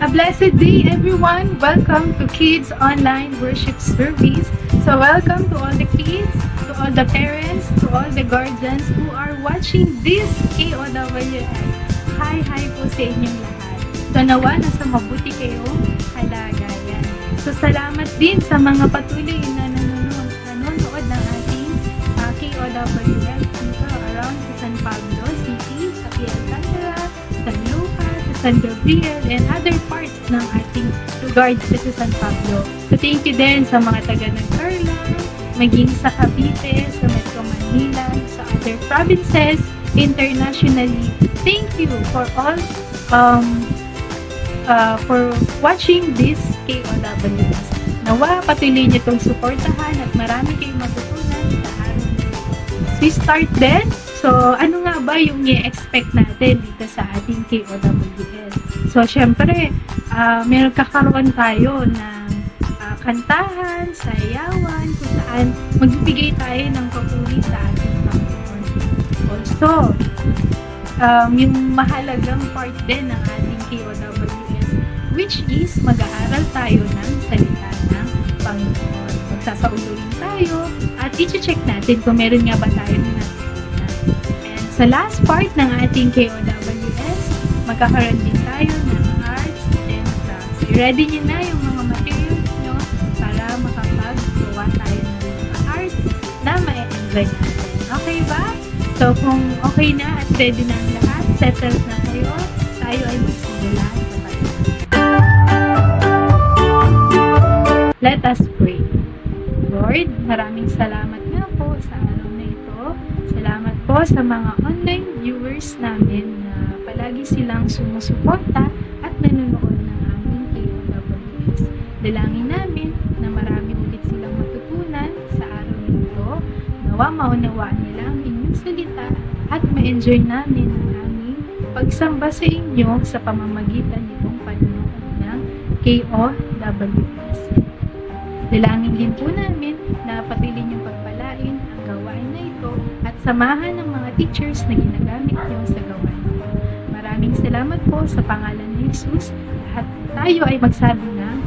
A blessed day, everyone! Welcome to Kids Online Worship Service. So welcome to all the kids, to all the parents, to all the guardians who are watching this KOWS. Hi po sa inyong lahat. So nawa, nasa mabuti kayong kalagayan. So salamat din sa mga patuloy na nanonood ng ating KOWS dito around sa San Pablo City, sa Alcantara, San Lucas, San Gabriel, and other parts ng ating lugar dito sa San Pablo. So thank you din sa mga taga ng Carla, maging sa Cavite, sa Metro Manila, sa other provinces, internationally. Thank you for all for watching this KOWS. Nawa, patuloy niyo itong suportahan at marami kayong matutunan sa araw na ito. So we start then. So, ano nga ba yung i-expect natin dito sa ating KOWS? So, syempre, meron kakaroon tayo ng kantahan, sayawan, kung saan magbibigay tayo ng papuri sa ating Panginoon. Also, yung mahalagang part din ng ating KOWS, which is mag-aaral tayo ng salita ng Panginoon. Magsasauluin tayo at i-check natin kung meron nga ba tayo na. And sa last part ng ating KOWS, magkakaroon din tayo ng arts and crafts. I-ready nyo na yung mga materials nyo para makapag-gawa tayo ng mga arts na ma-enjoy natin. Okay ba? So kung okay na at ready na ang lahat, settled na kayo, tayo ay magsimula sa tayo. Let us pray. Lord, maraming salamat nga po sa araw na ito. Salamat po sa mga online viewers namin na palagi silang sumusuporta at nanonood ng aming KOWS. Dalangin namin na marami ulit silang matutunan sa araw na ito. Nawa maunawaan nila ang inyong salita at ma-enjoy namin ang aming pagsamba sa inyo sa pamamagitan nitong panonood ng KOWS. Dalangin din po namin na patuloy niyong pagpalain ang gawain na ito at samahan ng mga teachers na ginagamit niyo sa gawain ito. Maraming salamat po sa pangalan ni Jesus. Lahat tayo ay magsabi ng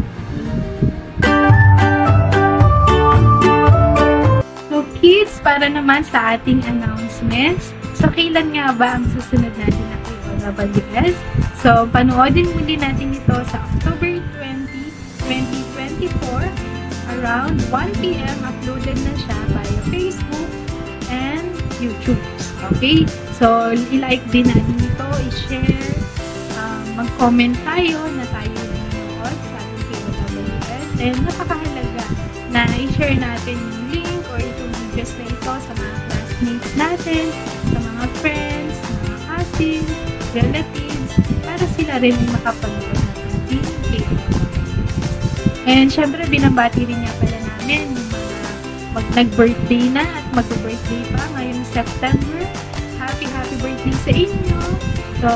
So kids, para naman sa ating announcements, so kailan nga ba ang susunod natin na KOWS? So panoodin muli natin ito sa October 20, 2024. Around 1 p.m. uploaded na siya via Facebook and YouTube. Okay? So, i-like din natin ito, i-share, mag-comment tayo na tayo nanonood sa ating KOWS. And napakahalaga na i-share natin yung link or itong videos na ito sa mga classmates natin, sa mga friends, mga cousins, relatives, para sila rin ay makapanood ng ating KOWS. And syempre, binabati rin niya pala namin yung mga nag-birthday na at mag-birthday pa ngayong September. Happy birthday sa inyo. So,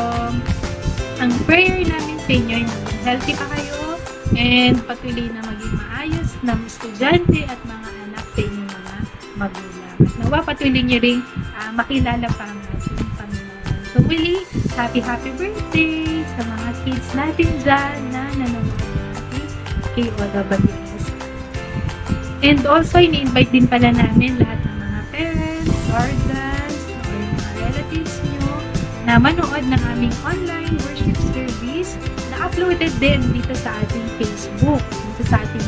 ang prayer namin sa inyo ay healthy pa kayo and patuloy na maging maayos na estudyante at mga anak sa inyong mga magulang. At nawa, patuloy niyo rin makilala pa ang ating Panginoon. So, muli, happy birthday sa mga kids natin dyan na nanonood KOWS. And also, ini-invite din pala namin lahat ng mga parents, guardians, or mga relatives nyo na manood ng aming online worship service na uploaded din dito sa ating Facebook, dito sa ating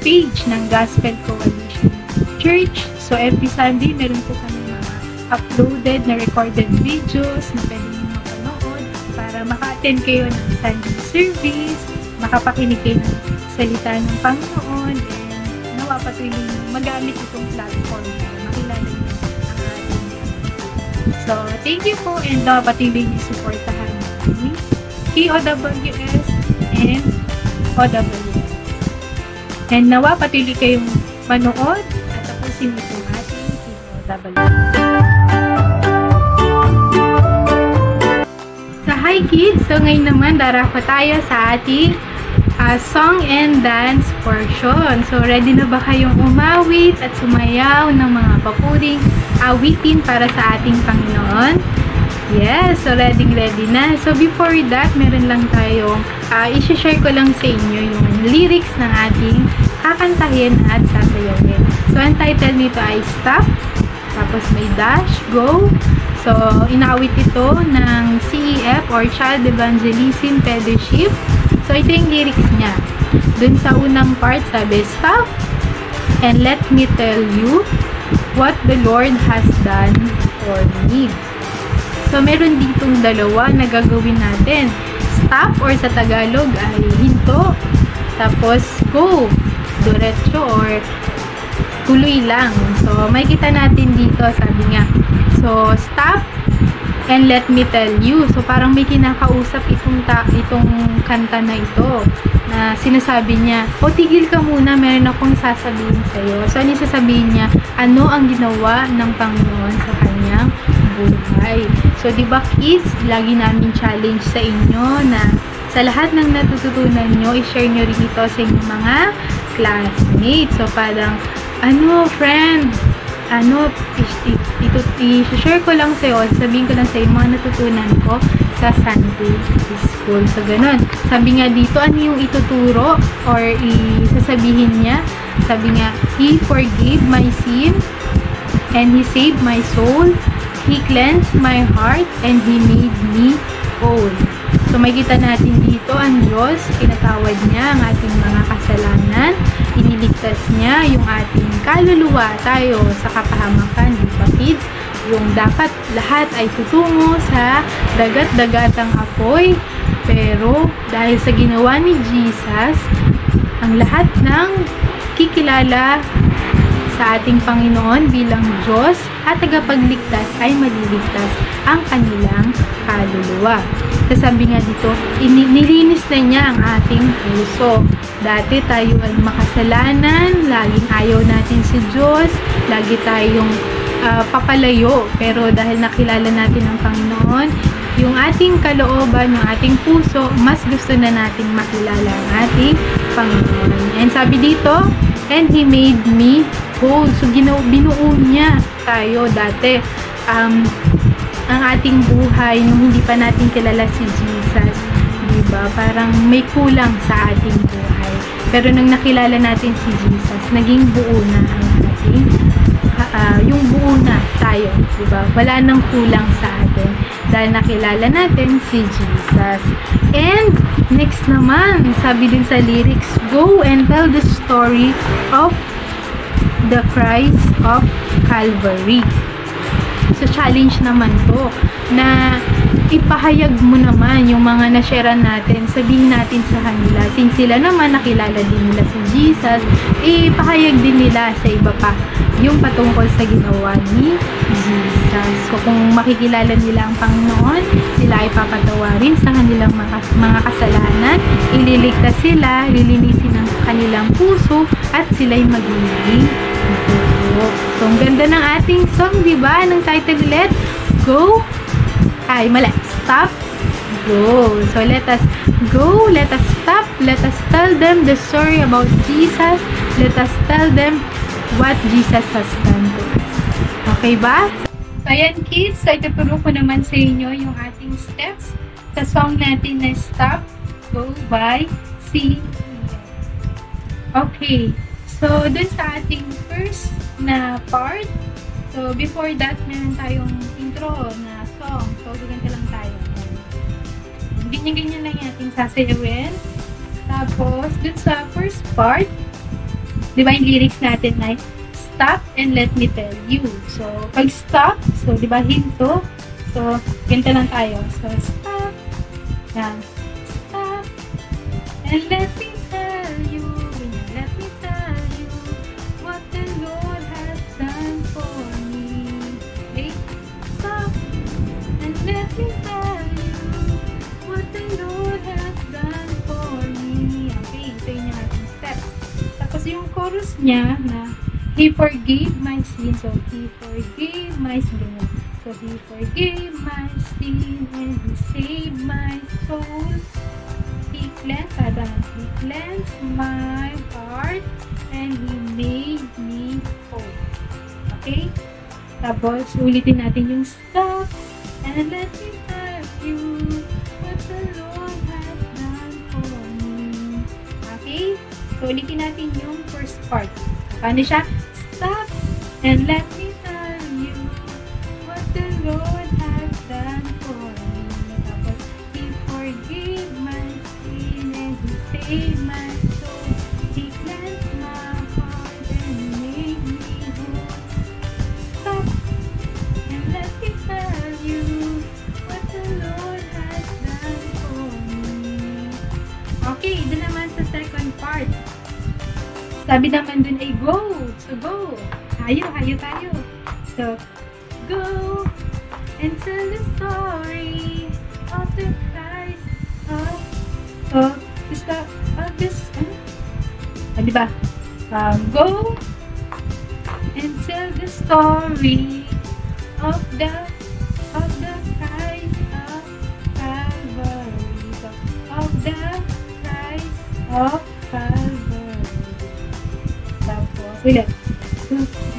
page ng Gospel Coalition Church. So, every Sunday, meron po kami mga uploaded na recorded videos na pwede nyo mapanood para maka-attend kayo ng Sunday service, makapakinig kayo ng salita ng Panginoon, and nawa patuloy magamit itong platform para makilala niyo ang ating So, thank you po and patuloy niyo supportahan namin KOWS and OWS. And nawa patuloy kayong manood at tapusin itong ating KOWS. So, hi kids! So, ngayon naman darako tayo sa ating song and dance portion. So, ready na ba kayong umawit at sumayaw ng mga papuring awitin para sa ating Panginoon? Yes, so ready na. So before that, meron lang tayong i-share ko lang sa inyo yung lyrics ng ating kakantahin at sasayawin. So ang title nito ay Stop, tapos may dash, go. So inawit ito ng CEF or Child Evangelism Fellowship. So ito yung lyrics niya. Dun sa unang part, sabi, Stop and let me tell you what the Lord has done for me. So, meron ditong dalawa na gagawin natin. Stop or sa Tagalog ay hinto. Tapos, go. Diretso or tuloy lang. So, makikita natin dito, sabi nga. So, stop and let me tell you. So, parang may kinakausap itong kanta na ito. Na sinasabi niya, tigil ka muna, meron akong sasabihin sa'yo. So, ano sasabihin niya? Ano ang ginawa ng Panginoon sa kanyang buhay? So, di ba kids, lagi namin challenge sa inyo na sa lahat ng natututunan nyo, i-share nyo rin ito sa inyong mga classmates. So, parang, friend, i-share ko lang sa'yo, sabihin ko lang sa'yo mga natutunan ko sa Sunday school. So, ganun. Sabi nga dito, ano yung ituturo or isasabihin niya? Sabi nga, He forgave my sin and He saved my soul. He cleansed my heart and He made me whole. So, makikita natin dito ang Diyos, pinatawad niya ang ating mga kasalanan, iniligtas niya yung ating kaluluwa tayo sa kapahamakan, di ba kids? Yung dapat lahat ay tutungo sa dagat-dagatang apoy, pero dahil sa ginawa ni Jesus, ang lahat ng kikilala sa ating Panginoon bilang Diyos at tagapagligtas ay maliligtas ang kanilang kaluluwa. Sabi nga dito, nilinis na niya ang ating puso. Dati tayo ay makasalanan, laging ayaw natin si Diyos, lagi tayong papalayo. Pero dahil nakilala natin ang Panginoon, yung ating kalooban, yung ating puso, mas gusto na natin makilala ang ating Panginoon. And sabi dito, and He made me whole. So, binuo niya tayo dati. Ang ating buhay, nung hindi pa natin kilala si Jesus, diba? Parang may kulang sa ating buhay. Pero nung nakilala natin si Jesus, naging buo na ang ating, yung buo na tayo, diba? Wala nang kulang sa atin dahil nakilala natin si Jesus. And, next naman, sabi din sa lyrics, go and tell the story of the Christ of Calvary. So, challenge naman to na ipahayag mo naman yung mga na-sharean natin, sabihin natin sa kanila. Since sila naman nakilala din nila si Jesus, ipahayag din nila sa iba pa yung patungkol sa ginawa ni Jesus. So, kung makikilala nila ang Panginoon, sila ay papatawarin sa kanilang mga kasalanan, ililigtas sila, lilinisin ang kanilang puso, at sila'y magiging buo. So, ang ganda ng ating song, diba? Ng title ulit, Go. Stop, go. So, let us go, let us stop, let us tell them the story about Jesus, let us tell them what Jesus has done to us. Okay ba? So, ayan kids, so ituturo ko naman sa inyo yung ating steps sa song natin na Stop, Go by CEF. Okay, so dun sa ating first na part, so before that, meron tayong intro na song. So, ganito lang tayo. Ganyan-ganyan lang yung ating sasayawin. Tapos, dun sa first part, di ba yung lyrics natin na stop and let me tell you. So, pag stop, so di ba hinto? So, ganito lang tayo. So, stop. Yan. Stop. And let me tell you. Let me tell you what the Lord has done for me. Okay? Stop. And let me tell you what the Lord has done for me. Okay, ito yung ating step. Tapos yung chorus niya na He forgave my sin. So, He forgave my sin. So, He forgave my sin and He saved my soul. He cleansed my heart and He made me whole. Okay? Tapos, ulitin natin yung stop and let me tell you what the Lord has done for me. Okay? So, ulitin natin yung first part. Paano siya? Stop and let me tell you what the Lord has done for me. Tapos, He forgave my sin and He saved my soul. He cleansed my heart and made me whole. Stop and let me tell you what the Lord has done for me. Okay, dun naman sa second part. Sabi naman dun ay go. So, go. Hayo. So, go and tell the story of the Christ of this, diba? Go and tell the story of the Christ of Calvary. So, of the Christ of Calvary. Tapos, ulit. So,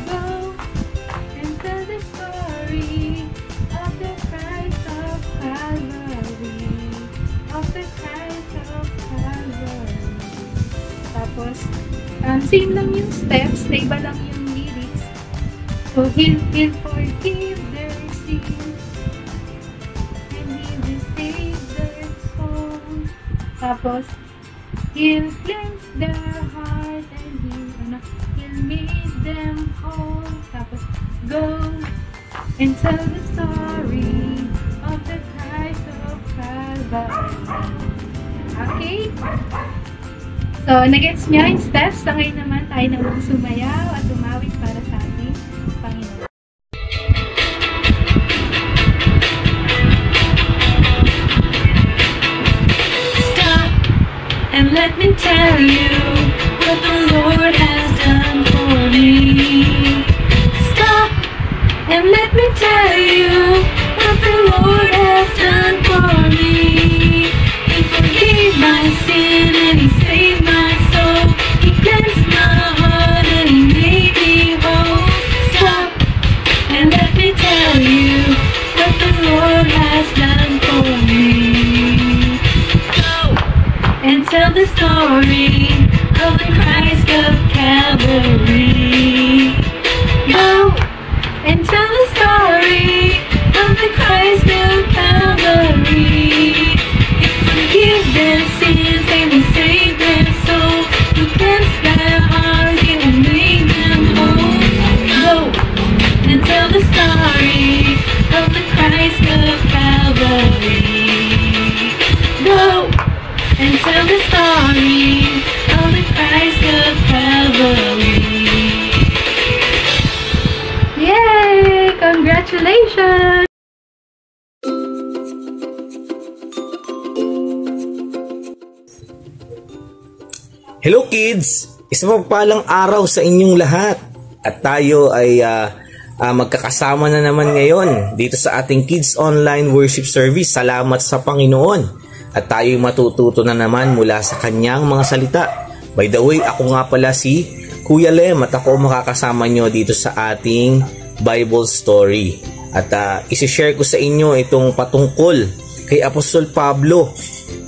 go and tell the story of the Christ of Calvary. Of the Christ of Calvary. Tapos, same lang yung steps, na iba lang yung lyrics. So, He'll forgive their sins and He will save their soul. Tapos, He'll cleanse their heart and He'll make them whole. Tapos, go and tell the story of the Christ of Calvary. Okay? So, nagets nyo yung steps. So, ngayon naman tayo na sumayaw at umawit para sa ating Panginoon. Stop and let me tell you what the Lord has done for me. Stop and let me tell you what the Lord has done for me. He forgave my sin and He saved my soul. He cleansed my heart and He made me whole. Stop and let me tell you what the Lord has done for me. Go and tell the story of the Christ of Calvary. Go and tell the story of the Christ of Calvary. He forgave their sins and He saved their souls. He cleansed their hearts and He made them whole. Go and tell the story of the Christ of Calvary. Go and tell the story of the Christ of Calvary. Yay! Congratulations! Hello kids! Isang mapagpalang araw sa inyong lahat. At tayo ay magkakasama na naman ngayon dito sa ating Kids Online Worship Service. Salamat sa Panginoon. At tayo matututo na naman mula sa kanyang mga salita. By the way, ako nga pala si Kuya Lem at ako makakasama nyo dito sa ating Bible story. At isi-share ko sa inyo itong patungkol kay Apostol Pablo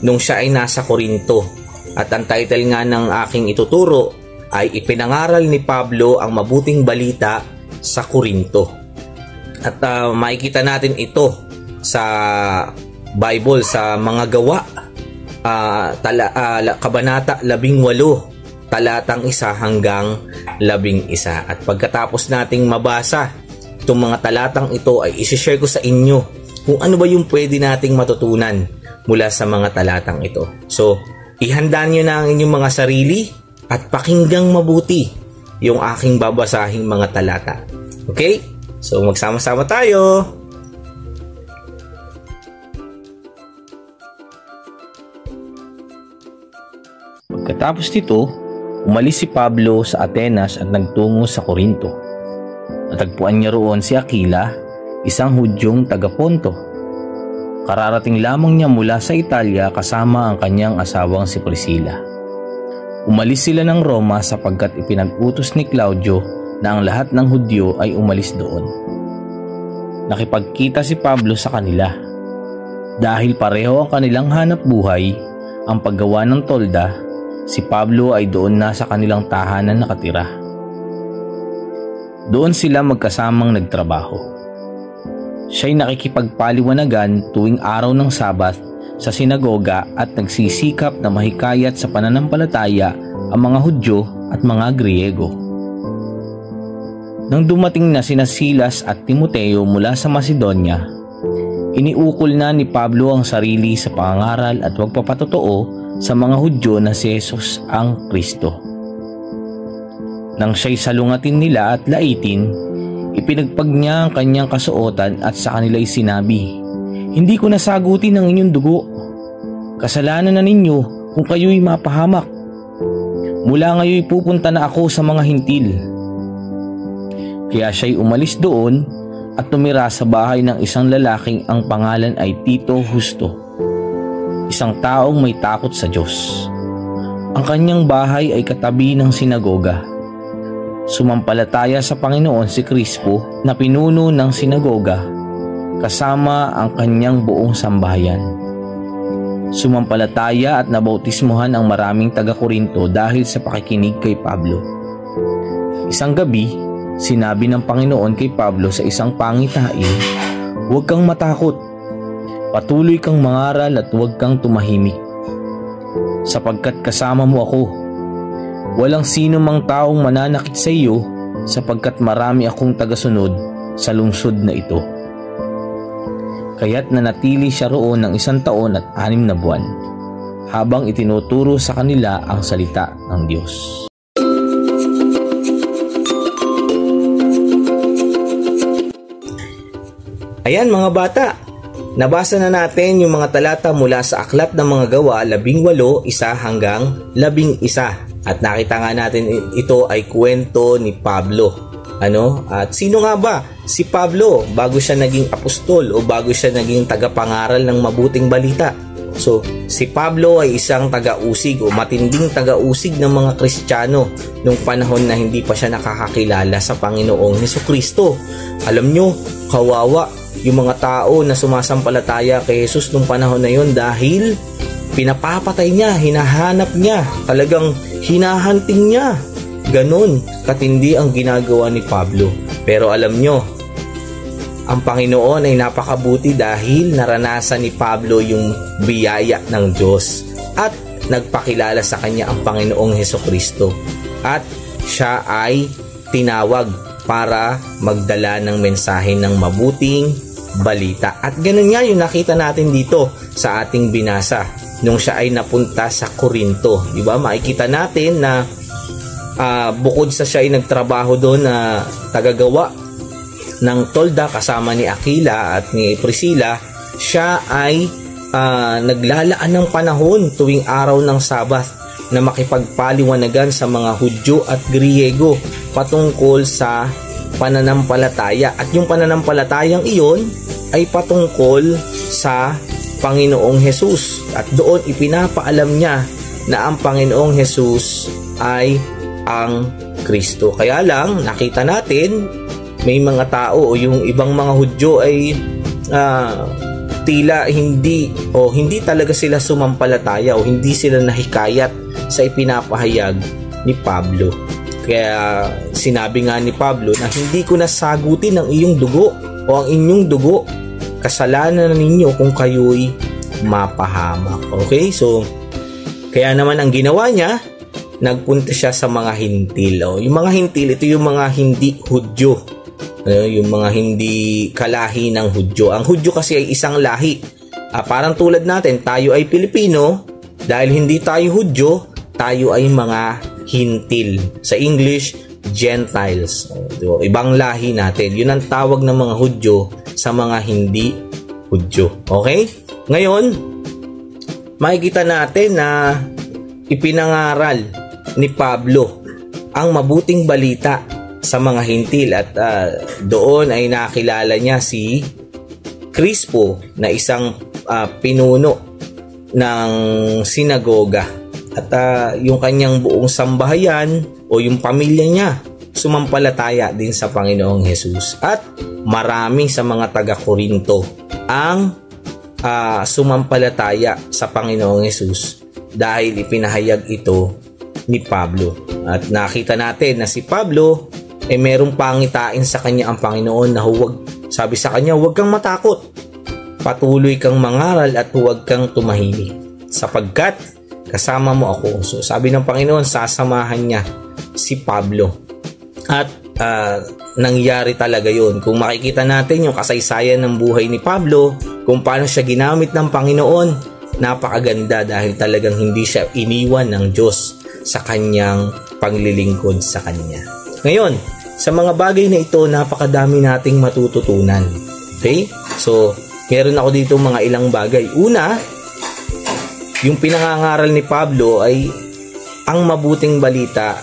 nung siya ay nasa Corinto. At ang title nga ng aking ituturo ay Ipinangaral ni Pablo ang mabuting balita sa Corinto. At makikita natin ito sa Bible sa mga gawa, kabanata 18, talatang 1 hanggang 11. At pagkatapos nating mabasa itong mga talatang ito ay isi-share ko sa inyo kung ano ba yung pwede nating matutunan mula sa mga talatang ito. So, ihanda nyo na ang inyong mga sarili at pakinggang mabuti yung aking babasahing mga talata. Okay? So, magsama-sama tayo! Pagkatapos nito, umalis si Pablo sa Atenas at nagtungo sa Corinto. Natagpuan niya roon si Aquila, isang Hudyong taga-Ponto. Kararating lamang niya mula sa Italia kasama ang kanyang asawang si Priscilla. Umalis sila ng Roma sapagkat ipinag-utos ni Claudio na ang lahat ng Hudyo ay umalis doon. nakipagkita si Pablo sa kanila. Dahil pareho ang kanilang hanap buhay, ang paggawa ng tolda, si Pablo ay doon na sa kanilang tahanan nakatira. Doon sila magkasamang nagtrabaho. Siya'y nakikipagpaliwanagan tuwing araw ng Sabat sa sinagoga at nagsisikap na mahikayat sa pananampalataya ang mga Hudyo at mga Griego. Nang dumating na sina Silas at Timoteo mula sa Macedonia, iniukol na ni Pablo ang sarili sa pangangaral at pagpapatotoo sa mga Hudyo na si Jesus ang Kristo. Nang siya'y salungatin nila at laitin, ipinagpag niya ang kanyang kasuotan at sa kanila'y sinabi, "Hindi ko nasagutin ang inyong dugo. Kasalanan na ninyo kung kayo'y mapahamak. Mula ngayon pupunta na ako sa mga hintil." Kaya siya'y umalis doon at tumira sa bahay ng isang lalaking ang pangalan ay Tito Justo, isang taong may takot sa Diyos. Ang kanyang bahay ay katabi ng sinagoga. Sumampalataya sa Panginoon si Crispo na pinuno ng sinagoga, kasama ang kanyang buong sambahayan. Sumampalataya at nabautismuhan ang maraming taga-Korinto dahil sa pakikinig kay Pablo. Isang gabi, sinabi ng Panginoon kay Pablo sa isang pangitain, "Huwag kang matakot. Patuloy kang mangaral at huwag kang tumahimik. Sapagkat kasama mo ako. Walang sino mang taong mananakit sa iyo sapagkat marami akong tagasunod sa lungsod na ito." Kaya't nanatili siya roon ng 1 taon at 6 na buwan, habang itinuturo sa kanila ang salita ng Diyos. Ayan mga bata, nabasa na natin yung mga talata mula sa Aklat ng Mga Gawa 18, 1 hanggang 11. At nakita nga natin ito ay kwento ni Pablo. At sino nga ba si Pablo bago siya naging apostol o bago siya naging tagapangaral ng mabuting balita? So, si Pablo ay isang taga-usig o matinding taga-usig ng mga Kristiyano nung panahon na hindi pa siya nakakakilala sa Panginoong Hesukristo. Alam nyo, kawawa yung mga tao na sumasampalataya kay Jesus nung panahon na yon dahil pinapapatay niya, hinahanap niya, talagang hinahunting niya. Ganon katindi ang ginagawa ni Pablo. Pero alam nyo, ang Panginoon ay napakabuti dahil naranasan ni Pablo yung biyaya ng Diyos at nagpakilala sa kanya ang Panginoong Hesukristo. At siya ay tinawag para magdala ng mensahe ng mabuting balita. At ganun nga yung nakita natin dito sa ating binasa nung siya ay napunta sa Korinto. Diba? Makikita natin na bukod sa siya ay nagtrabaho doon na tagagawa ng tolda kasama ni Aquila at ni Priscilla, siya ay naglalaan ng panahon tuwing araw ng Sabat na makipagpaliwanagan sa mga Hudyo at Griego patungkol sa pananampalataya. At yung pananampalatayang iyon ay patungkol sa Panginoong Jesus. At doon ipinapaalam niya na ang Panginoong Jesus ay ang Kristo. Kaya lang, nakita natin, may mga tao o yung ibang mga Hudyo ay tila hindi talaga sila sumampalataya o hindi sila nahikayat sa ipinapahayag ni Pablo. Kaya sinabi nga ni Pablo na hindi ko nasagutin ang iyong dugo o ang inyong dugo. Kasalanan ninyo kung kayo'y mapahamak. Okay? So, kaya naman ang ginawa niya, nagpunta siya sa mga hintil. Yung mga hintil, ito yung mga hindi Hudyo. Yung mga hindi kalahi ng Hudyo. Ang Hudyo kasi ay isang lahi. Parang tulad natin, tayo ay Pilipino. Dahil hindi tayo Hudyo, tayo ay mga hintil. Sa English, Gentiles. Ibang lahi natin. Yun ang tawag ng mga Hudyo sa mga hindi Hudyo. Okay? Ngayon, makikita natin na ipinangaral ni Pablo ang mabuting balita sa mga hintil at doon ay nakilala niya si Crispo na isang pinuno ng sinagoga at yung kanyang buong sambahayan o yung pamilya niya sumampalataya din sa Panginoong Hesus. At marami sa mga taga-Korinto ang sumampalataya sa Panginoong Hesus dahil ipinahayag ito ni Pablo. At nakita natin na si Pablo merong pangitain sa kanya ang Panginoon na sabi sa kanya, huwag kang matakot. Patuloy kang mangaral at huwag kang tumahimik sapagkat kasama mo ako. So sabi ng Panginoon, sasamahan niya si Pablo. At nangyari talaga yun. Kung makikita natin yung kasaysayan ng buhay ni Pablo, kung paano siya ginamit ng Panginoon, napakaganda dahil talagang hindi siya iniwan ng Diyos sa kanyang paglilingkod sa kanya. Ngayon, sa mga bagay na ito, napakadami nating matututunan. Okay? So, meron ako dito mga ilang bagay. Una, yung pinangangaral ni Pablo ay ang mabuting balita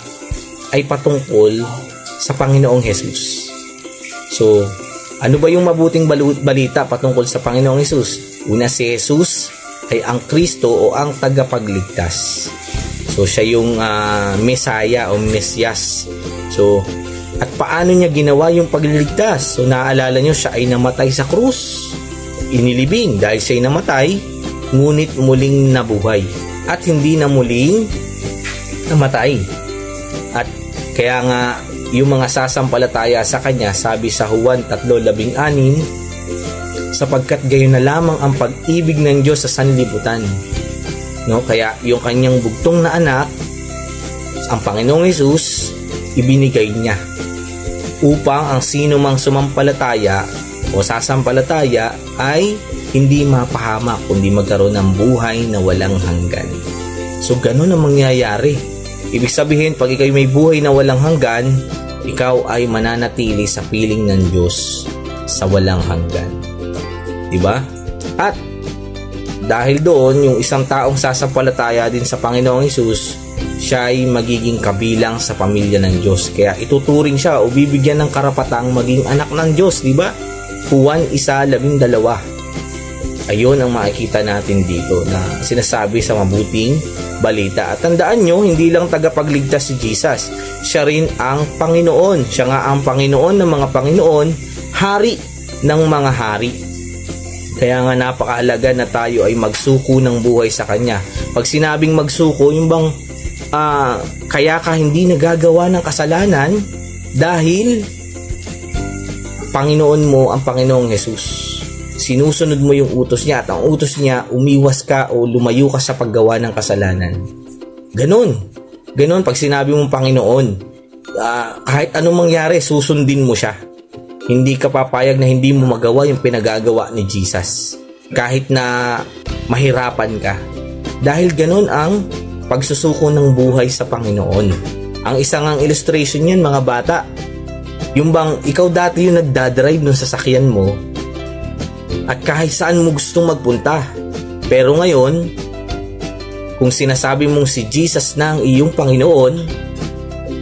ay patungkol sa Panginoong Hesus. So, ano ba yung mabuting balita patungkol sa Panginoong Hesus? Una, si Hesus ay ang Kristo o ang tagapagligtas. So, siya yung Mesaya o Mesyas. So, at paano niya ginawa yung pagliligtas? So, naaalala nyo, siya ay namatay sa krus. Inilibing dahil siya ay namatay, ngunit muling nabuhay. At hindi na muling namatay. At kaya nga, yung mga sasampalataya sa kanya, sabi sa Juan 3:16, sapagkat gayon na lamang ang pag-ibig ng Diyos sa sanlibutan. No? Kaya yung kanyang bugtong na anak, ang Panginoong Hesus, ibinigay niya upang ang sino mang sumampalataya o sasampalataya ay hindi mapahamak kundi magkaroon ng buhay na walang hanggan. So ganun ang mangyayari. Ibig sabihin, pag ikaw may buhay na walang hanggan, ikaw ay mananatili sa piling ng Diyos sa walang hanggan. Diba? At dahil doon, yung isang taong sasampalataya din sa Panginoong Hesus, siya ay magiging kabilang sa pamilya ng Diyos. Kaya ituturing siya o bibigyan ng karapatang maging anak ng Diyos, di ba? Juan 1:12. Ayun ang makikita natin dito na sinasabi sa mabuting balita. At tandaan nyo, hindi lang tagapagligtas si Jesus. Siya rin ang Panginoon. Siya nga ang Panginoon ng mga Panginoon, hari ng mga hari. Kaya nga napakahalaga na tayo ay magsuko ng buhay sa Kanya. Pag sinabing magsuko, yung bang kaya ka hindi nagagawa ng kasalanan dahil Panginoon mo ang Panginoong Hesus. Sinusunod mo yung utos niya at ang utos niya, umiwas ka o lumayo ka sa paggawa ng kasalanan. Ganon pag sinabi mong Panginoon, kahit anong mangyari, susundin mo siya. Hindi ka papayag na hindi mo magawa yung pinagagawa ni Jesus kahit na mahirapan ka. Dahil ganon ang pagsusuko ng buhay sa Panginoon. Ang isang illustration yan, mga bata, yung bang ikaw dati yung nagdadrive ng sasakyan mo at kahit saan mo gustong magpunta. Pero ngayon, kung sinasabi mong si Jesus na ang iyong Panginoon,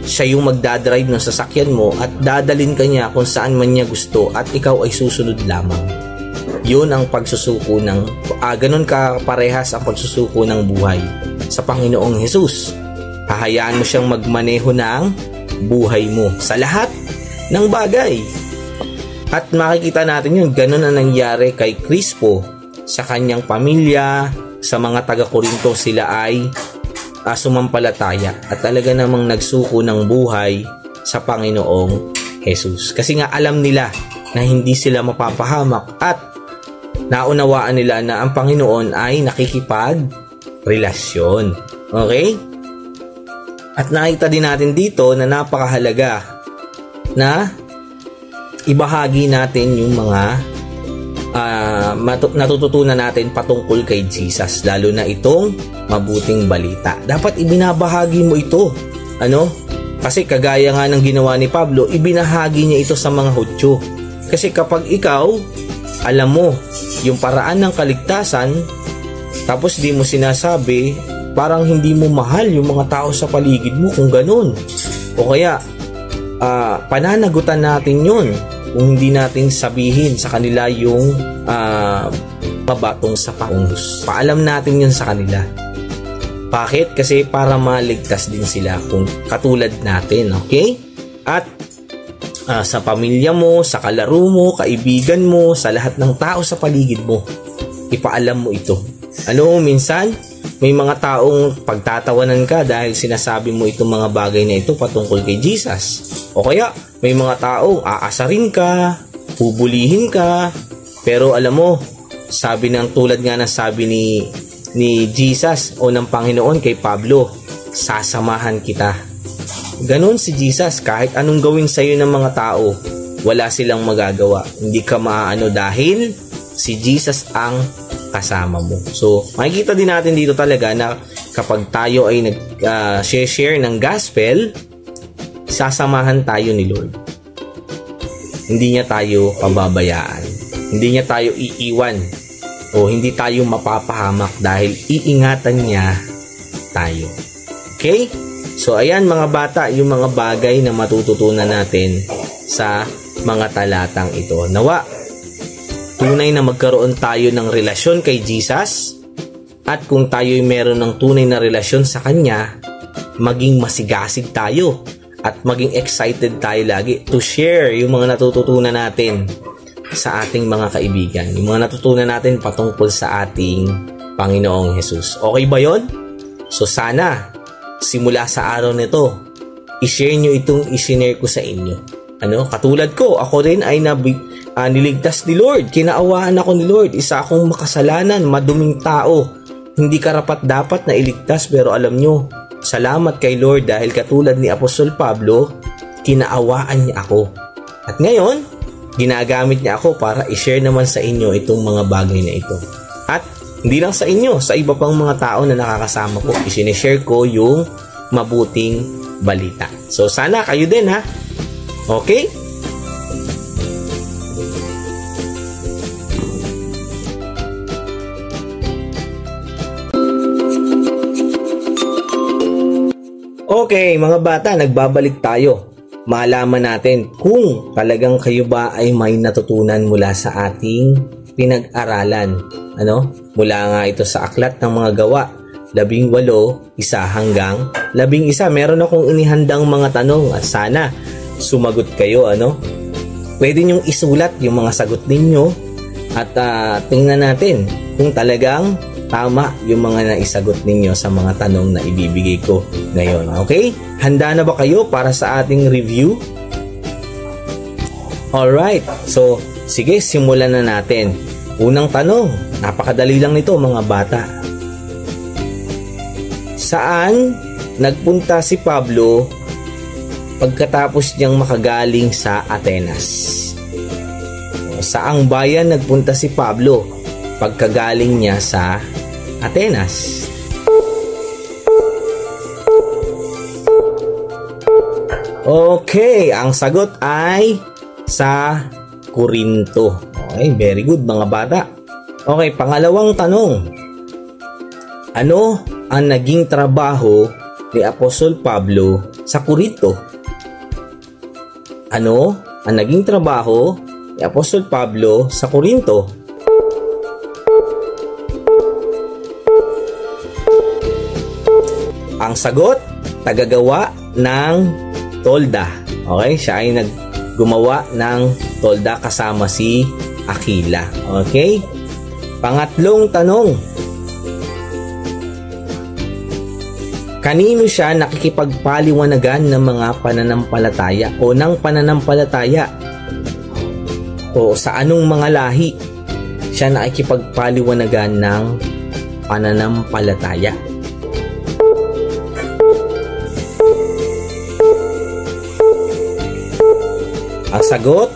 siya yung magdadrive ng sasakyan mo at dadalin ka niya kung saan man niya gusto at ikaw ay susunod lamang. Yun ang pagsusuko ng, ganun ka parehas ang pagsusuko ng buhay sa Panginoong Hesus. Hahayaan mo siyang magmaneho ng buhay mo sa lahat ng bagay. At makikita natin yun, ganun ang nangyari kay Crispo sa kanyang pamilya, sa mga taga-Korinto. Sila ay sumampalataya at talaga namang nagsuko ng buhay sa Panginoong Hesus. Kasi nga alam nila na hindi sila mapapahamak at naunawaan nila na ang Panginoon ay nakikipagrelasyon. Okay? At nakita din natin dito na napakahalaga na ibahagi natin yung mga natututunan natin patungkol kay Jesus, lalo na itong mabuting balita. Dapat ibinabahagi mo ito. Kasi kagaya nga ng ginawa ni Pablo, ibinahagi niya ito sa mga Hudyo. Kasi kapag ikaw alam mo yung paraan ng kaligtasan, tapos di mo sinasabi, parang hindi mo mahal yung mga tao sa paligid mo kung ganun. O kaya, pananagutan natin yun kung hindi natin sabihin sa kanila yung mabatong sa paungus. Paalam natin yun sa kanila. Bakit? Kasi para maligtas din sila kung katulad natin, okay? At sa pamilya mo, sa kalaro mo, kaibigan mo, sa lahat ng tao sa paligid mo, ipaalam mo ito. Minsan, may mga taong pagtatawanan ka dahil sinasabi mo itong mga bagay na ito patungkol kay Jesus. O kaya, may mga taong aasarin ka, bubulihin ka, pero alam mo, sabi ng tulad nga ng sabi ni Jesus o ng Panginoon kay Pablo, sasamahan kita. Ganon si Jesus, kahit anong gawin sa'yo ng mga tao, wala silang magagawa. Hindi ka maaano dahil si Jesus ang kasama mo. So, makikita din natin dito talaga na kapag tayo ay nag-share ng gospel, sasamahan tayo ni Lord. Hindi niya tayo pababayaan. Hindi niya tayo iiwan o hindi tayo mapapahamak dahil iingatan niya tayo. Okay? So, ayan mga bata, yung mga bagay na matututunan natin sa mga talatang ito. Nawa, tunay na magkaroon tayo ng relasyon kay Jesus at kung tayo'y meron ng tunay na relasyon sa Kanya, maging masigasig tayo at maging excited tayo lagi to share yung mga natututunan natin sa ating mga kaibigan. Yung mga natutunan natin patungkol sa ating Panginoong Jesus. Okay ba yon? So sana, simula sa araw nito, i-share nyo itong i-share ko sa inyo. Katulad ko, ako rin ay niligtas ni Lord. Kinaawaan ako ni Lord. Isa akong makasalanan, maduming tao. Hindi karapat-dapat na iligtas, pero alam nyo, salamat kay Lord dahil katulad ni Apostol Pablo, kinaawaan niya ako. At ngayon, ginagamit niya ako para i-share naman sa inyo itong mga bagay na ito. At hindi lang sa inyo, sa iba pang mga tao na nakakasama ko, i-share ko yung mabuting balita. So sana kayo din ha. Okay? Okay, mga bata, nagbabalik tayo. Malaman natin kung talagang kayo ba ay may natutunan mula sa ating pinag-aralan. Mula nga ito sa aklat ng mga gawa, 18, 1 hanggang 11. Meron akong inihandang mga tanong at sana sumagot kayo. Pwede nyong isulat yung mga sagot ninyo at tingnan natin kung talagang tama yung mga naisagot ninyo sa mga tanong na ibibigay ko ngayon. Okay? Handa na ba kayo para sa ating review? Alright. So, sige, simulan na natin. Unang tanong, napakadali lang nito mga bata. Saan nagpunta si Pablo pagkatapos niyang makagaling sa Atenas? Saang bayan nagpunta si Pablo pagkagaling niya sa Atenas? Okay, ang sagot ay sa Corinto. Okay, very good mga bata. Okay, pangalawang tanong. Ano ang naging trabaho ni Apostol Pablo sa Corinto? Ano ang naging trabaho ni Apostol Pablo sa Corinto? Ang sagot, tagagawa ng tolda. Okay, siya ay gumawa ng tolda kasama si Aquila. Okay? Pangatlong tanong. Kanino siya nakikipagpaliwanagan ng mga pananampalataya o ng pananampalataya? O sa anong mga lahi siya nakikipagpaliwanagan ng pananampalataya? Ang sagot,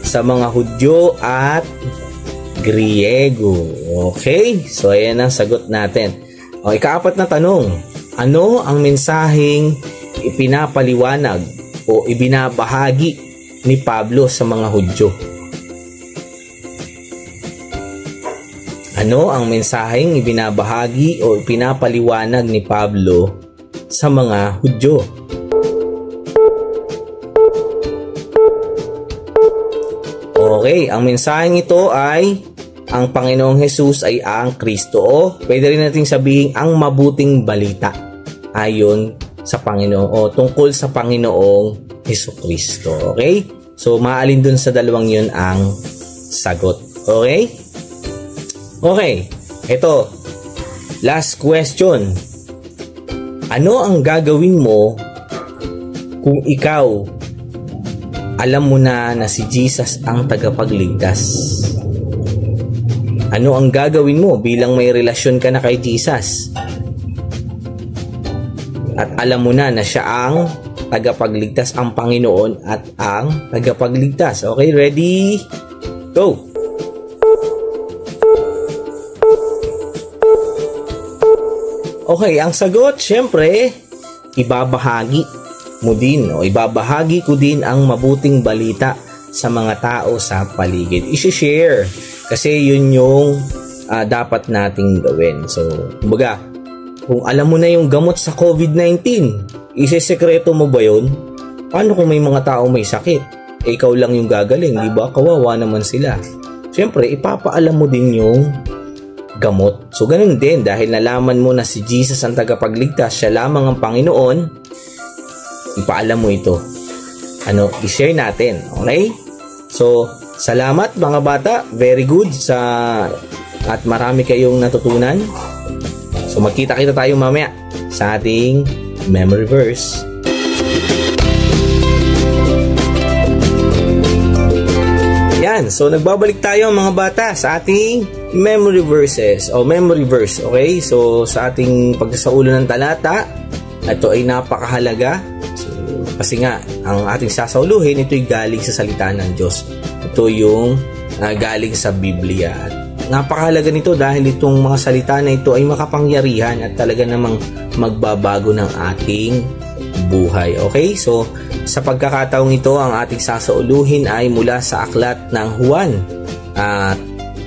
sa mga Hudyo at Griego. Okay? So, ayan ang sagot natin. O, ikaapat na tanong. Ano ang mensaheng ipinapaliwanag o ibinabahagi ni Pablo sa mga Hudyo? Ano ang mensaheng ibinabahagi o ipinapaliwanag ni Pablo sa mga Hudyo? Okay, ang mensaheng ito ay ang Panginoong Jesus ay ang Kristo o pwede rin nating sabihin ang mabuting balita ayon sa Panginoon o tungkol sa Panginoong Hesukristo. Okay? So, maalin dun sa dalawang yun ang sagot. Okay? Okay. Ito. Last question. Ano ang gagawin mo kung ikaw alam mo na si Jesus ang tagapagligtas? Ano ang gagawin mo bilang may relasyon ka na kay Jesus? At alam mo na siya ang tagapagligtas, ang Panginoon at ang tagapagligtas. Okay, ready? Go! Okay, ang sagot, syempre, ibabahagi mo din o ibabahagi ko din ang mabuting balita sa mga tao sa paligid. I-share kasi yun yung dapat nating gawin. So, kumbaga, kung alam mo na yung gamot sa COVID-19, isesekreto mo ba yun? Paano kung may mga tao may sakit? Ikaw lang yung gagaling, di ba? Kawawa naman sila. Siyempre, ipapaalam mo din yung gamot. So, ganun din, dahil nalaman mo na si Jesus ang tagapagligtas, siya lamang ang Panginoon, ipaalam mo ito. I-share natin. Okay? So, salamat mga bata. Very good at marami kayong natutunan. So, magkita-kita tayo mamaya sa ating memory verse. Yan. So, nagbabalik tayo mga bata sa ating memory verses o memory verse. Okay? So, sa ating pagsasaulo ng talata, ito ay napakahalaga. So, kasi nga, ang ating sasauluhin, ito ay galing sa salita ng Diyos. Ito yung galing sa Biblia. At napakahalaga nito dahil itong mga salita na ito ay makapangyarihan at talaga namang magbabago ng ating buhay. Okay? So, sa pagkakataong ito, ang ating sasauluhin ay mula sa aklat ng Juan.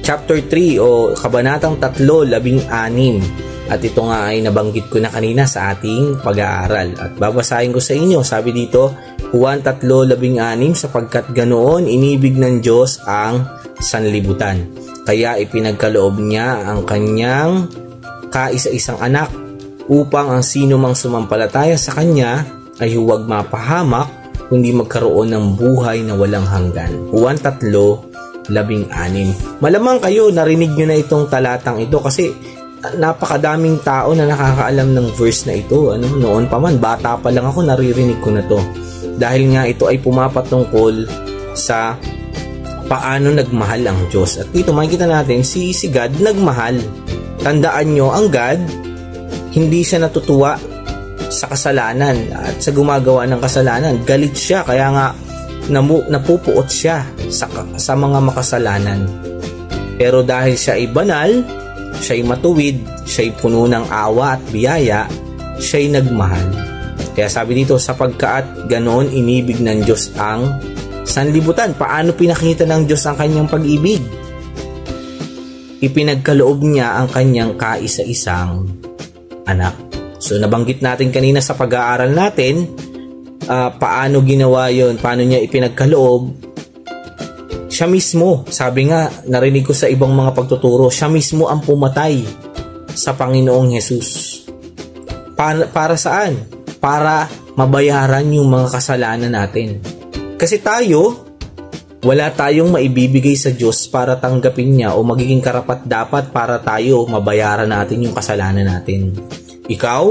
Chapter 3 o Kabanatang 3:16. At ito nga ay nabanggit ko na kanina sa ating pag-aaral. At babasahin ko sa inyo. Sabi dito, Juan 3:16, sapagkat ganoon inibig ng Diyos ang sanlibutan. Kaya ipinagkaloob niya ang kanyang kaisa-isang anak upang ang sino mang sumampalataya sa kanya ay huwag mapahamak kundi magkaroon ng buhay na walang hanggan. Juan 3:16. Malamang kayo narinig nyo na itong talatang ito kasi napakadaming tao na nakakaalam ng verse na ito. Noon pa man, bata pa lang ako, naririnig ko na to. Dahil nga ito ay pumapatungkol sa paano nagmahal ang Diyos. At dito makikita natin, si God nagmahal. Tandaan nyo, ang God, hindi siya natutuwa sa kasalanan at sa gumagawa ng kasalanan. Galit siya, kaya nga napupuot siya sa mga makasalanan. Pero dahil siya ay banal, siya ay matuwid, siya ay puno ng awa at biyaya, siya ay nagmahal. Kaya sabi dito, sapagkat ganoon inibig ng Diyos ang sanlibutan. Paano pinakita ng Diyos ang kanyang pag-ibig? Ipinagkaloob niya ang kanyang kaisa-isang anak. So nabanggit natin kanina sa pag-aaral natin, paano ginawa yon, paano niya ipinagkaloob. Siya mismo, sabi nga, narinig ko sa ibang mga pagtuturo, siya mismo ang pumatay sa Panginoong Hesus. Para saan? Para mabayaran yung mga kasalanan natin. Kasi tayo, wala tayong maibibigay sa Diyos para tanggapin niya o magiging karapat-dapat para tayo mabayaran natin yung kasalanan natin. Ikaw,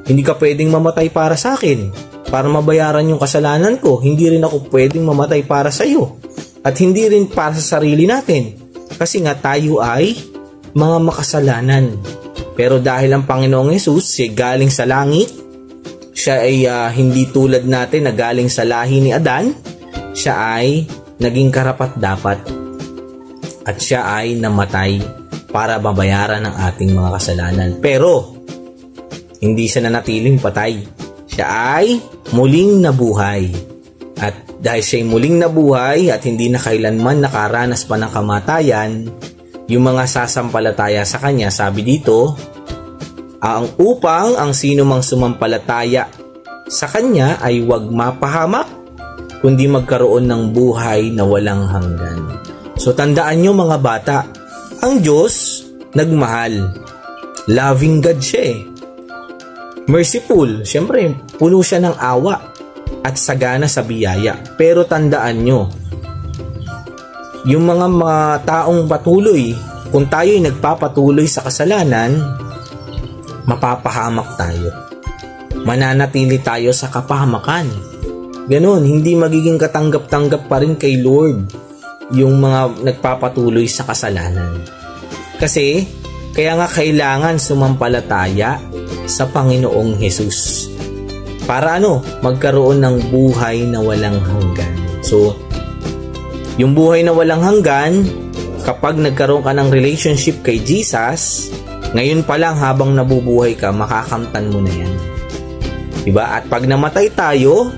hindi ka pwedeng mamatay para sa akin, para mabayaran yung kasalanan ko. Hindi rin ako pwedeng mamatay para sa iyo. At hindi rin para sa sarili natin. Kasi nga tayo ay mga makasalanan. Pero dahil ang Panginoong Hesus, siya galing sa langit, siya ay hindi tulad natin na galing sa lahi ni Adan, siya ay naging karapat-dapat. At siya ay namatay para mabayaran ang ating mga kasalanan. Pero, hindi siya nanatiling patay. Siya ay muling nabuhay. At dahil siya'y muling nabuhay at hindi na kailanman nakaranas pa ng kamatayan, yung mga sasampalataya sa kanya, sabi dito, upang ang sino mang sumampalataya sa kanya ay huwag mapahamak, kundi magkaroon ng buhay na walang hanggan. So tandaan nyo mga bata, ang Diyos nagmahal. Loving God siya eh. Merciful, syempre puno siya ng awa. at sagana sa biyaya. Pero tandaan nyo, yung mga taong patuloy, kung tayo'y nagpapatuloy sa kasalanan, mapapahamak tayo. Mananatili tayo sa kapahamakan. Ganon, hindi magiging katanggap-tanggap pa rin kay Lord yung mga nagpapatuloy sa kasalanan. Kasi, kaya nga kailangan sumampalataya sa Panginoong Hesus. Para magkaroon ng buhay na walang hanggan. So, yung buhay na walang hanggan, kapag nagkaroon ka ng relationship kay Jesus, ngayon pa lang habang nabubuhay ka, makakamtan mo na yan. Diba? At pag namatay tayo,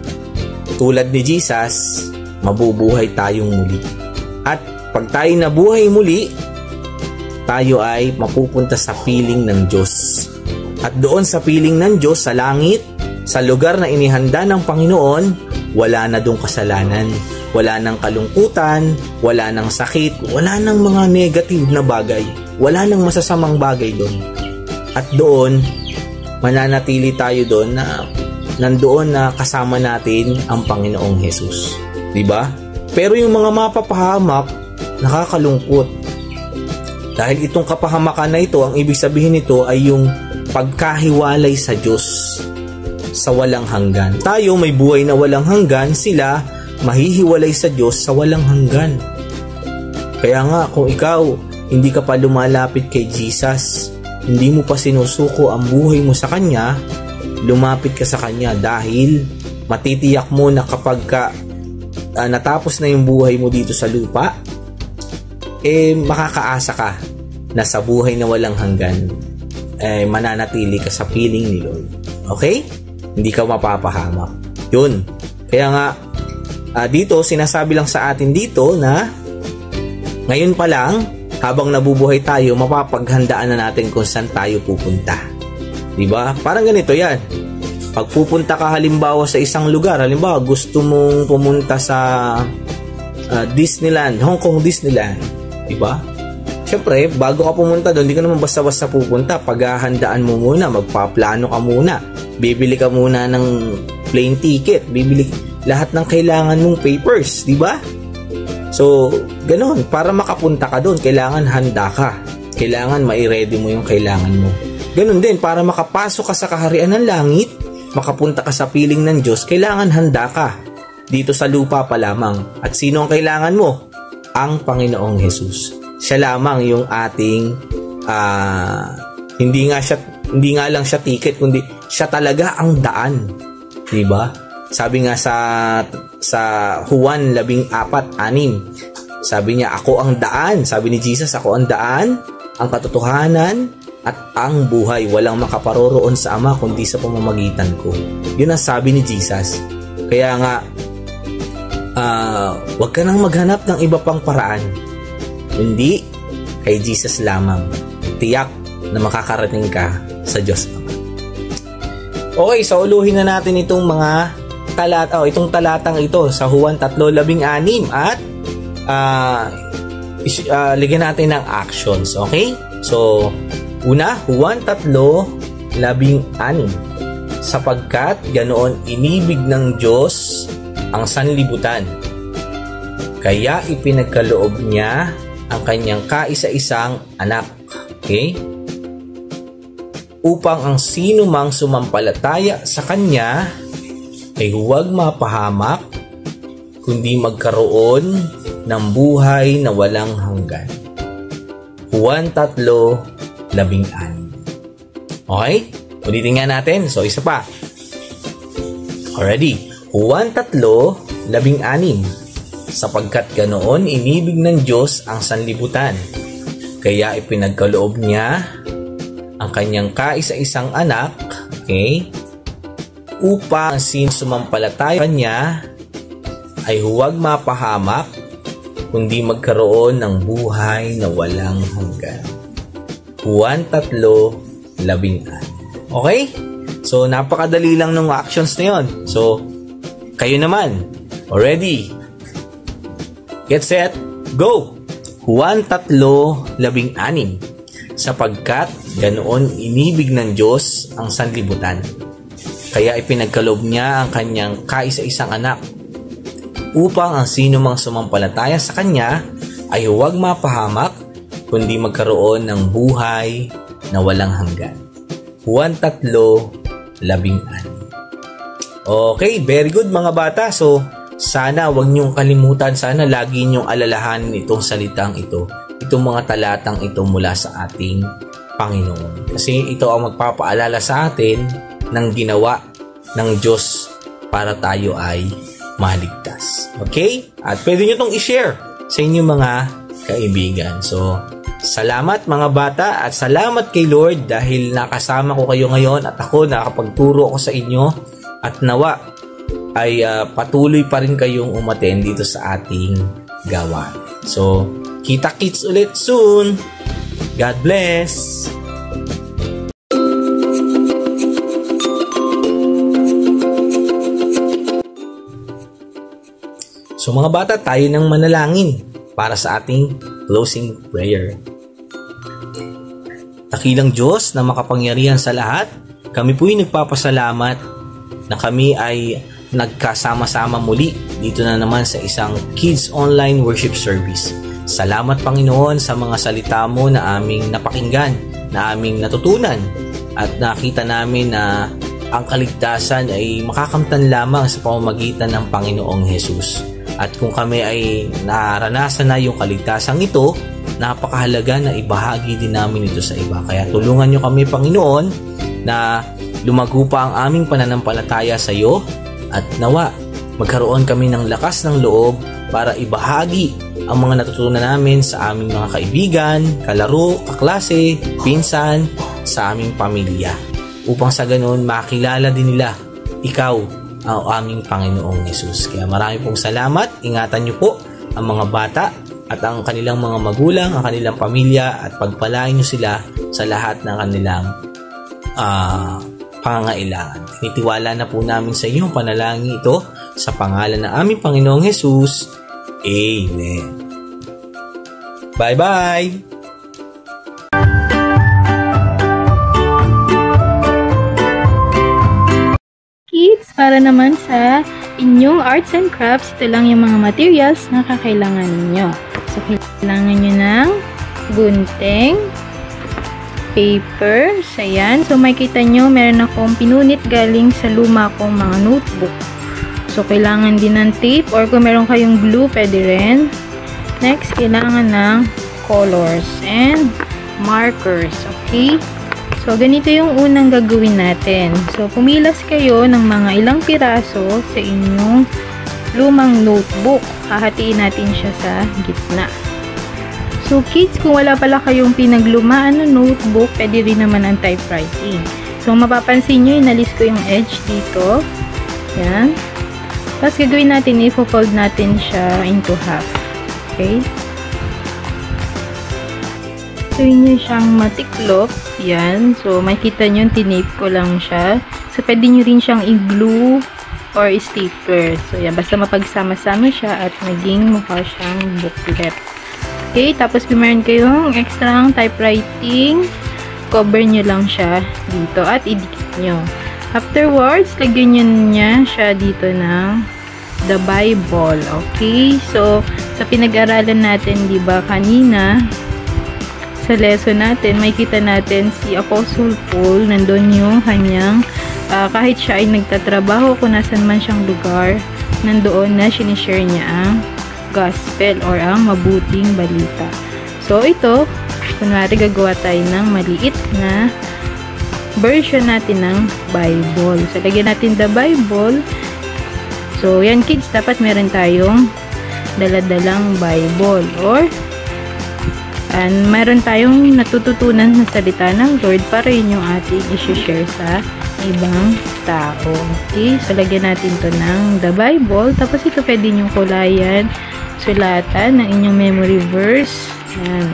tulad ni Jesus, mabubuhay tayong muli. At pag tayo nabuhay muli, tayo ay mapupunta sa piling ng Diyos. At doon sa piling ng Diyos, sa langit, sa lugar na inihanda ng Panginoon, wala na doong kasalanan, wala nang kalungkutan, wala nang sakit, wala nang mga negative na bagay, wala nang masasamang bagay doon. At doon, mananatili tayo doon na nandoon na kasama natin ang Panginoong Hesus. Diba? Pero yung mga mapapahamak, nakakalungkot. Dahil itong kapahamakan na ito, ang ibig sabihin nito ay yung pagkahiwalay sa Diyos sa walang hanggan. Tayo may buhay na walang hanggan, sila mahihiwalay sa Diyos sa walang hanggan. Kaya nga, kung ikaw hindi ka pa lumalapit kay Jesus, hindi mo pa sinusuko ang buhay mo sa Kanya, lumapit ka sa Kanya dahil matitiyak mo na kapag natapos na yung buhay mo dito sa lupa, makakaasa ka na sa buhay na walang hanggan, mananatili ka sa piling ni Lord. Okay? Hindi ka mapapahamak. Yun. Kaya nga, dito, sinasabi lang sa atin dito na ngayon pa lang, habang nabubuhay tayo, mapapaghandaan na natin kung saan tayo pupunta. Diba? Parang ganito yan. Pag pupunta ka halimbawa sa isang lugar, halimbawa gusto mong pumunta sa Disneyland, Hong Kong Disneyland. Diba? Siyempre, bago ka pumunta doon, hindi ka naman basta-basta pupunta. Paghahandaan mo muna, magpaplano ka muna. Bibili ka muna ng plane ticket. Bibili lahat ng kailangan mong papers. Diba? So, ganun. Para makapunta ka doon, kailangan handa ka. Kailangan mai-ready mo yung kailangan mo. Ganun din, para makapasok ka sa kaharian ng langit, makapunta ka sa piling ng Diyos, kailangan handa ka. Dito sa lupa pa lamang. At sino ang kailangan mo? Ang Panginoong Hesus. Siya lamang yung ating hindi nga lang siya ticket, kundi siya talaga ang daan. Diba? Sabi nga sa Juan 14:6, sabi niya, ako ang daan. Sabi ni Jesus, ako ang daan, ang katotohanan, at ang buhay. Walang makaparoroon sa Ama kundi sa pamamagitan ko. Yun ang sabi ni Jesus. Kaya nga, wag ka nang maghanap ng iba pang paraan. Hindi kay Jesus lamang. Tiyak na makakarating ka sa Diyos Ama. Okay, so uluhin na natin itong mga itong talatang ito sa Juan 3:16 at ligyan natin ng actions. Okay? So, una, Juan 3:16, sapagkat ganoon inibig ng Diyos ang sanlibutan, kaya ipinagkaloob niya ang kanyang kaisa-isang anak. Okay? Upang ang sino mang sumampalataya sa kanya ay huwag mapahamak, kundi magkaroon ng buhay na walang hanggan. Juan 3:16. Okay? Ulitin nga natin. So, isa pa. Already. Juan 3:16. Sapagkat ganoon inibig ng Diyos ang sanlibutan, kaya ipinagkaloob niya ang kanyang kaisa-isang anak, okay, upang sino sumampalataya kanya ay huwag mapahamak, kundi magkaroon ng buhay na walang hanggan. Juan 3:16. Okay? So, napakadali lang ng actions na yun. So, kayo naman, already, get set, go! Juan 3:16. Sapagkat ganoon inibig ng Diyos ang sanlibutan, Kaya ipinagkaloob niya ang kanyang kaisa-isang anak upang ang sino mang sumampalataya sa kanya ay huwag mapahamak kundi magkaroon ng buhay na walang hanggan. Juan 3:16. Okay, very good mga bata. So, sana huwag niyong kalimutan, sana lagi niyong alalahanin itong salitang ito, itong mga talatang ito mula sa ating Panginoon. Kasi ito ang magpapaalala sa atin ng ginawa ng Diyos para tayo ay maligtas. Okay? At pwede nyo itong i-share sa inyong mga kaibigan. So, salamat mga bata at salamat kay Lord dahil nakasama ko kayo ngayon at ako nakapagturo ako sa inyo at nawa ay patuloy pa rin kayong umattend dito sa ating gawain. So, kita-kits ulit soon. God bless! So mga bata, tayo nang manalangin para sa ating closing prayer. Dakilang Diyos na makapangyarihan sa lahat, kami po'y nagpapasalamat na kami ay nagkasama-sama muli dito na naman sa isang Kids Online Worship Service. Salamat Panginoon sa mga salita mo na aming napakinggan, na aming natutunan at nakita namin na ang kaligtasan ay makakamtan lamang sa pamamagitan ng Panginoong Hesus. At kung kami ay naranasan na yung kaligtasan ito, napakahalaga na ibahagi din namin ito sa iba. Kaya tulungan nyo kami Panginoon na lumago pa ang aming pananampalataya sa iyo at nawa magkaroon kami ng lakas ng loob para ibahagi ang mga natutunan namin sa aming mga kaibigan, kalaro, kaklase, pinsan, sa aming pamilya. Upang sa ganun makilala din nila ikaw ang aming Panginoong Hesus. Kaya marami pong salamat. Ingatan niyo po ang mga bata at ang kanilang mga magulang, ang kanilang pamilya at pagpalain niyo sila sa lahat ng kanilang pangangailangan. Tinitiwala na po namin sa inyo panalangin ito sa pangalan ng aming Panginoong Hesus. Amen. Bye-bye! Kids, para naman sa inyong arts and crafts, ito lang yung mga materials na kakailangan ninyo. So, kailangan nyo ng gunting, paper, ayan. So, makikita nyo, meron akong pinunit galing sa luma kong mga notebook. So, kailangan din ng tape or kung meron kayong glue, pwede rin. Next, kailangan ng colors and markers, okay? So, ganito yung unang gagawin natin. So, pumilas kayo ng mga ilang piraso sa inyong lumang notebook. Hahatiin natin siya sa gitna. So, kids, kung wala pala kayong pinaglumaan na notebook, pwede rin naman ang typewriting. So, mapapansin nyo, inalis ko yung edge dito. Yan. Tapos, gagawin natin, i-fold natin siya into half. Okay? So, yun siyang matiklop. Yan. So, makikita nyo, tinape ko lang siya. So, pwede nyo rin siyang i-glue or i-stapler. So, yan. Basta mapagsama-sama siya at maging mukha siyang booklet. Okay. Tapos, kung meron kayong extra typewriting, cover nyo lang siya dito at idikit nyo. Afterwards, lagyan nyo niya siya dito ng the Bible. Okay. So, sa pinag-aralan natin, diba, kanina, sa lesson natin, makikita natin si Apostle Paul, nandun yung kanyang, kahit siya ay nagtatrabaho, kung nasan man siyang lugar, nandoon na sinishare niya ang gospel or ang mabuting balita. So, ito, kunwari gagawa tayo ng maliit na version natin ng Bible. So, lagyan natin the Bible. So, yan kids, dapat meron tayong daladalang Bible or meron tayong natututunan na salita ng Lord para yun yung ating i-share sa ibang tao. Okay? So, lagyan natin to ng the Bible. Tapos, ito pwede nyo kulayan, sulatan ng inyong memory verse. Yan.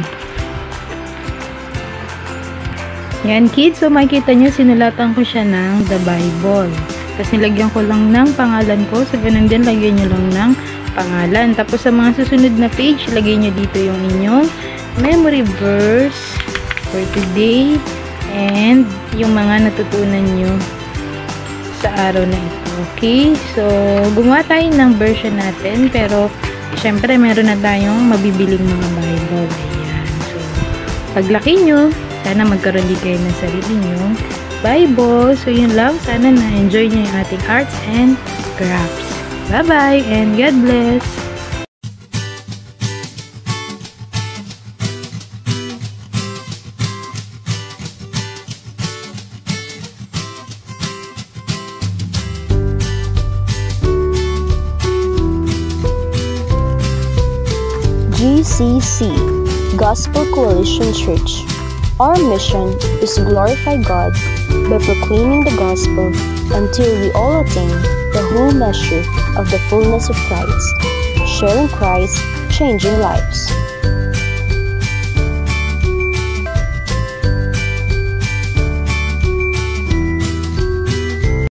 Yan, kids. So, makikita nyo, sinulatan ko siya ng the Bible. Tapos, nilagyan ko lang ng pangalan ko. So, ganun din, lagyan nyo lang ng pangalan. Tapos, sa mga susunod na page, lagyan nyo dito yung inyong memory verse for today and yung mga natutunan nyo sa sa araw na ito. Okay? So, gumawa tayo ng version natin, pero syempre meron na tayong mabibiling mga Bible. Ayan. So, paglaki nyo, sana magkaroon din kayo ng sarili nyo Bible. So, yun lang. Sana na-enjoy nyo yung ating arts and crafts. Bye-bye and God bless! GCC, Gospel Coalition Church. Our mission is to glorify God by proclaiming the gospel until we all attain the whole measure of the fullness of Christ, sharing Christ, changing lives.